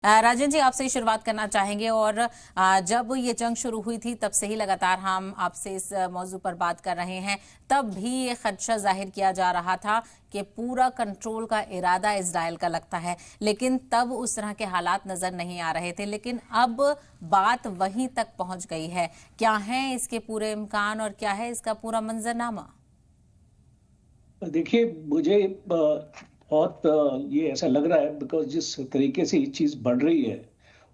राजन जी, आपसे ही शुरुआत करना चाहेंगे और जब ये जंग शुरू हुई थी तब से ही लगातार हम आपसे इस मौजू पर बात कर रहे हैं। तब भी ये खदशा जाहिर किया जा रहा था कि पूरा कंट्रोल का इरादा इजराइल का लगता है, लेकिन तब उस तरह के हालात नजर नहीं आ रहे थे। लेकिन अब बात वहीं तक पहुंच गई है। क्या है इसके पूरे इम्कान और क्या है इसका पूरा मंजरनामा? देखिए, मुझे बहुत ये ऐसा लग रहा है बिकॉज जिस तरीके से ये चीज बढ़ रही है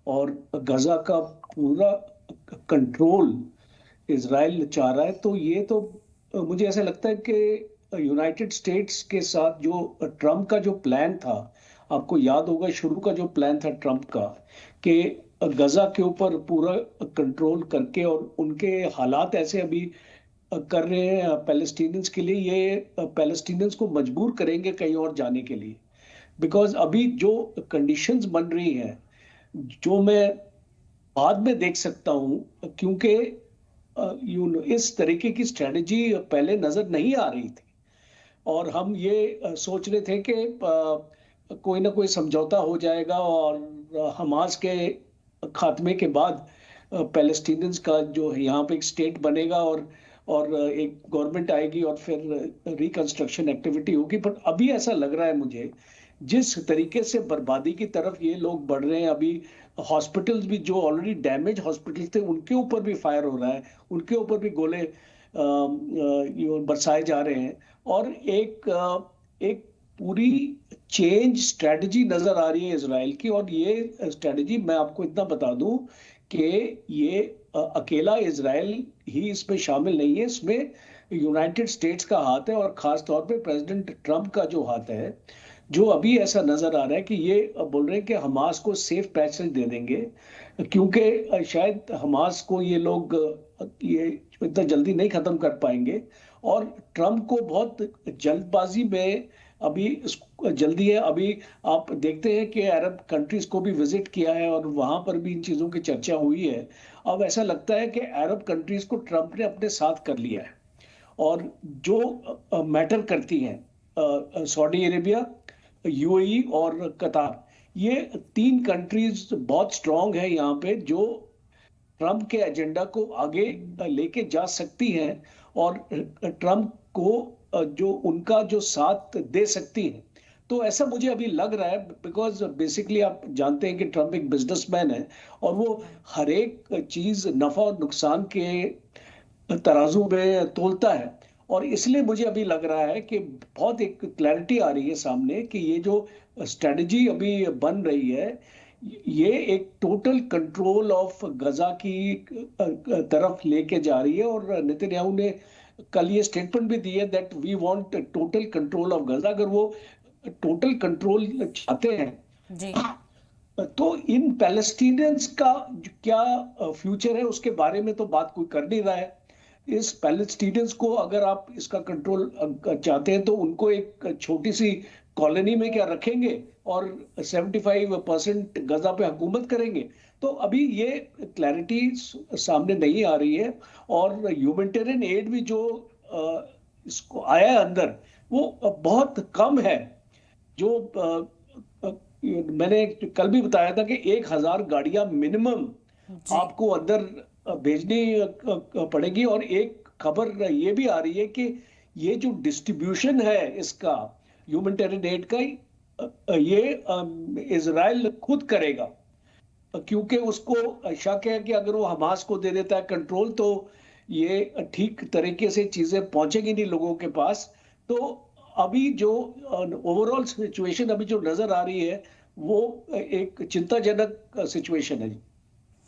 और गजा का पूरा कंट्रोल इसराइल चाह रहा है, तो ये तो मुझे ऐसा लगता है कि यूनाइटेड स्टेट्स के साथ जो ट्रम्प का जो प्लान था, आपको याद होगा शुरू का जो प्लान था ट्रम्प का, कि गजा के ऊपर पूरा कंट्रोल करके और उनके हालात ऐसे अभी कर रहे हैं पैलेस्टीनियंस के लिए, ये पैलेस्टीनियंस को मजबूर करेंगे कहीं और जाने के लिए। बिकॉज अभी जो कंडीशंस बन रही हैं, जो मैं बाद में देख सकता हूं, क्योंकि इस तरीके की स्ट्रेटजी पहले नजर नहीं आ रही थी और हम ये सोच रहे थे कि कोई ना कोई समझौता हो जाएगा और हमास के खात्मे के बाद पैलेस्टीनियंस का जो है यहाँ पे एक स्टेट बनेगा और एक गवर्नमेंट आएगी और फिर रिकंस्ट्रक्शन एक्टिविटी होगी। पर अभी ऐसा लग रहा है मुझे, जिस तरीके से बर्बादी की तरफ ये लोग बढ़ रहे हैं, अभी हॉस्पिटल्स भी जो ऑलरेडी डैमेज हॉस्पिटल्स थे उनके ऊपर भी फायर हो रहा है, उनके ऊपर भी गोले बरसाए जा रहे हैं। और एक पूरी चेंज स्ट्रेटजी नजर आ रही है इसराइल की। और ये स्ट्रेटजी मैं आपको इतना बता दूं कि ये अकेला इसराइल ही इसमें शामिल नहीं है, इसमें यूनाइटेड स्टेट्स का हाथ है और खास तौर पे प्रेसिडेंट ट्रम्प का जो हाथ है। जो अभी ऐसा नजर आ रहा है कि ये बोल रहे हैं कि हमास को सेफ पैसेज दे देंगे, क्योंकि शायद हमास को ये लोग ये इतना जल्दी नहीं खत्म कर पाएंगे। और ट्रम्प को बहुत जल्दबाजी में अभी जल्दी है। अभी आप देखते हैं कि अरब कंट्रीज को भी विजिट किया है और वहां पर भी इन चीजों की चर्चा हुई है। अब ऐसा लगता है कि अरब कंट्रीज को ट्रम्प ने अपने साथ कर लिया है और जो मैटर करती हैं, सऊदी अरेबिया, यूएई और कतार, ये तीन कंट्रीज बहुत स्ट्रांग है यहाँ पे, जो ट्रम्प के एजेंडा को आगे लेके जा सकती हैं और ट्रम्प को जो उनका जो साथ दे सकती हैं। तो ऐसा मुझे अभी लग रहा है, बिकॉज बेसिकली आप जानते हैं कि ट्रम्प एक बिजनेसमैन है और वो हर एक चीज नफा और नुकसान के तराजू में तोलता है। और इसलिए मुझे अभी लग रहा है कि बहुत एक क्लैरिटी आ रही है सामने कि ये जो स्ट्रेटजी अभी बन रही है, ये एक टोटल कंट्रोल ऑफ गजा की तरफ लेके जा रही है। और नेतन्याहू ने कल ये स्टेटमेंट भी दी है that we want total control of Gaza. अगर वो टोटल कंट्रोल चाहते हैं जी। तो इन पैलेस्टीनियंस का क्या फ्यूचर है उसके बारे में तो बात कोई कर नहीं रहा है। इस पैलेस्टीनियंस को अगर आप इसका कंट्रोल चाहते हैं तो उनको एक छोटी सी कॉलोनी में क्या रखेंगे और 75% गजा पे हुकूमत करेंगे। तो अभी ये क्लैरिटी सामने नहीं आ रही है। और ह्यूमैनिटेरियन एड भी जो इसको आया है अंदर, वो बहुत कम है। जो मैंने कल भी बताया था कि 1,000 गाड़ियां मिनिमम जी। आपको अंदर भेजनी पड़ेगी। और एक खबर ये भी आ रही है कि ये जो डिस्ट्रीब्यूशन है इसका ह्यूमैनिटेरियन एड का, ये इजराइल खुद करेगा, क्योंकि उसको शक है कि अगर वो हमास को दे देता है कंट्रोल तो ये ठीक तरीके से चीजें पहुंचेगी नहीं लोगों के पास। तो अभी जो ओवरऑल सिचुएशन अभी जो नजर आ रही है, वो एक चिंताजनक सिचुएशन है।